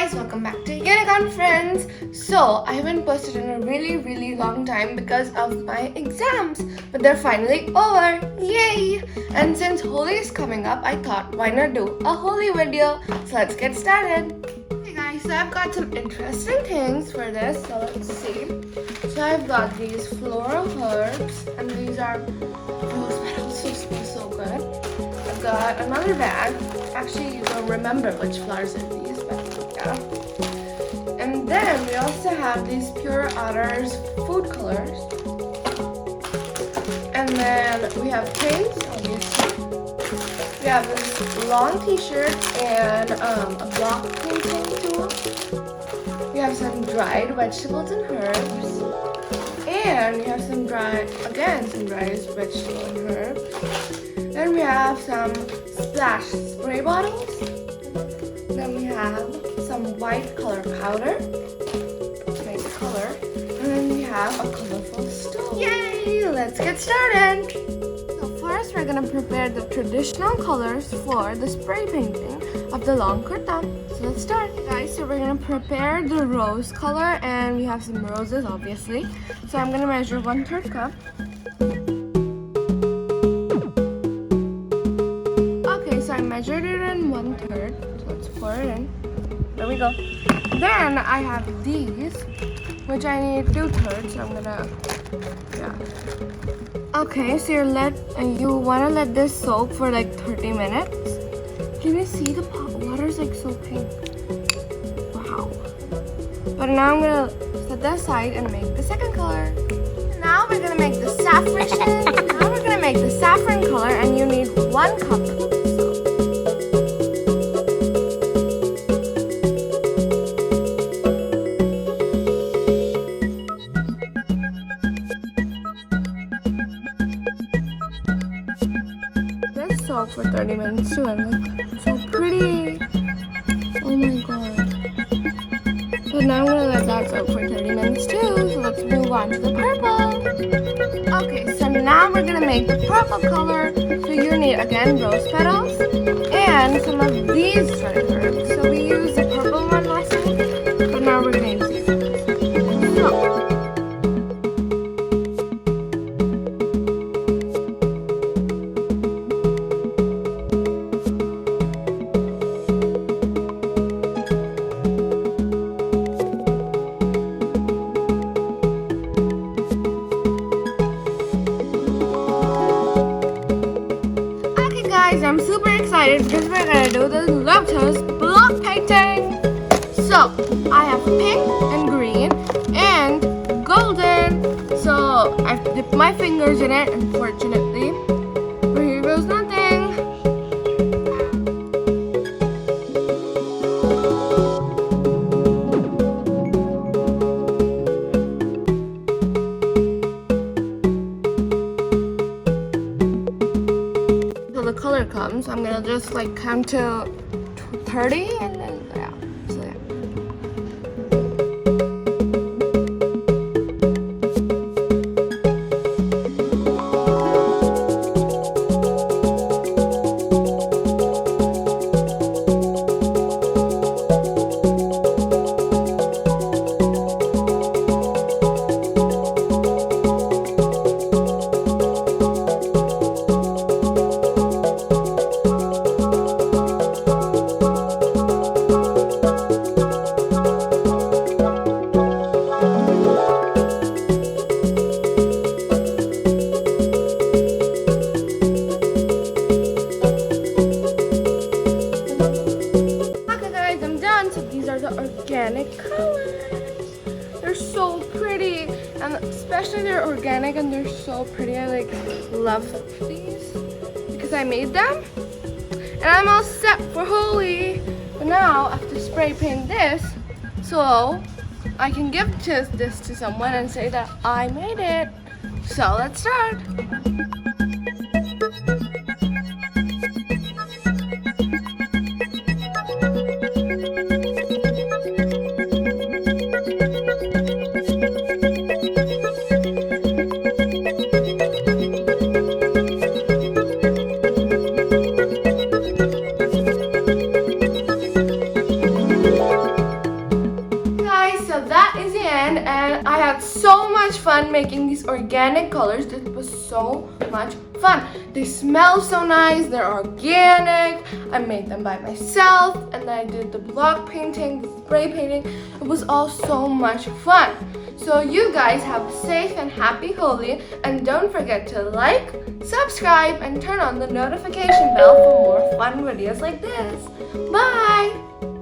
guys, welcome back to Unicorn Friends. So I haven't posted in a really long time because of my exams, but they're finally over. Yay! And since Holi is coming up, I thought why not do a Holi video. So let's get started. Hey guys, so I've got some interesting things for this, so let's see. So I've got these floral herbs, and these are rose petals. They smell so good. I've got another bag. Actually, you don't remember which flowers are these, but yeah. And then we also have these Pure Otters food colors. And then we have paints, obviously. We have this long t-shirt and a block painting tool. We have some dried vegetables and herbs. And we have some dried vegetables and herbs. Then we have some splash spray bottles. Then we have some white color powder to make the color. And then we have a colorful stove. Yay! Let's get started! So first we're gonna prepare the traditional colors for the spray painting of the long kurta. So let's start. Guys, so we're gonna prepare the rose color, and we have some roses obviously. So I'm gonna measure 1/3 cup. I measured it in 1/3, so let's pour it in. There we go. Then I have these, which I need 2/3, so I'm gonna, Okay, so you wanna let this soak for like 30 minutes. Can you see the water's like so pink? Wow. But now I'm gonna set that aside and make the second color. Now we're gonna make the saffron color, and you need 1 cup. Soak for 30 minutes too, and look, so pretty. Oh my god. So now I'm gonna let that soak for 30 minutes too, so let's move on to the purple. Okay, so now we're gonna make the purple color. So you need again rose petals and some of these dried herbs. So we used the purple one last time, but now we're gonna use these. So guys, I'm super excited because we're gonna do the Lotus block painting. So I have pink and green and golden. So I've dipped my fingers in it, unfortunately. But here goes nothing. The color comes, I'm gonna just like count to 30 and then so yeah. These are the organic colors. They're so pretty, and especially they're organic and they're so pretty. I like love these because I made them, and I'm all set for Holi. But now I have to spray paint this so I can give this to someone and say that I made it. So let's start. I had so much fun making these organic colors. This was so much fun. They smell so nice. They're organic. I made them by myself, and then I did the block painting, the spray painting. It was all so much fun. So you guys have a safe and happy Holi, and don't forget to like, subscribe, and turn on the notification bell for more fun videos like this. Bye!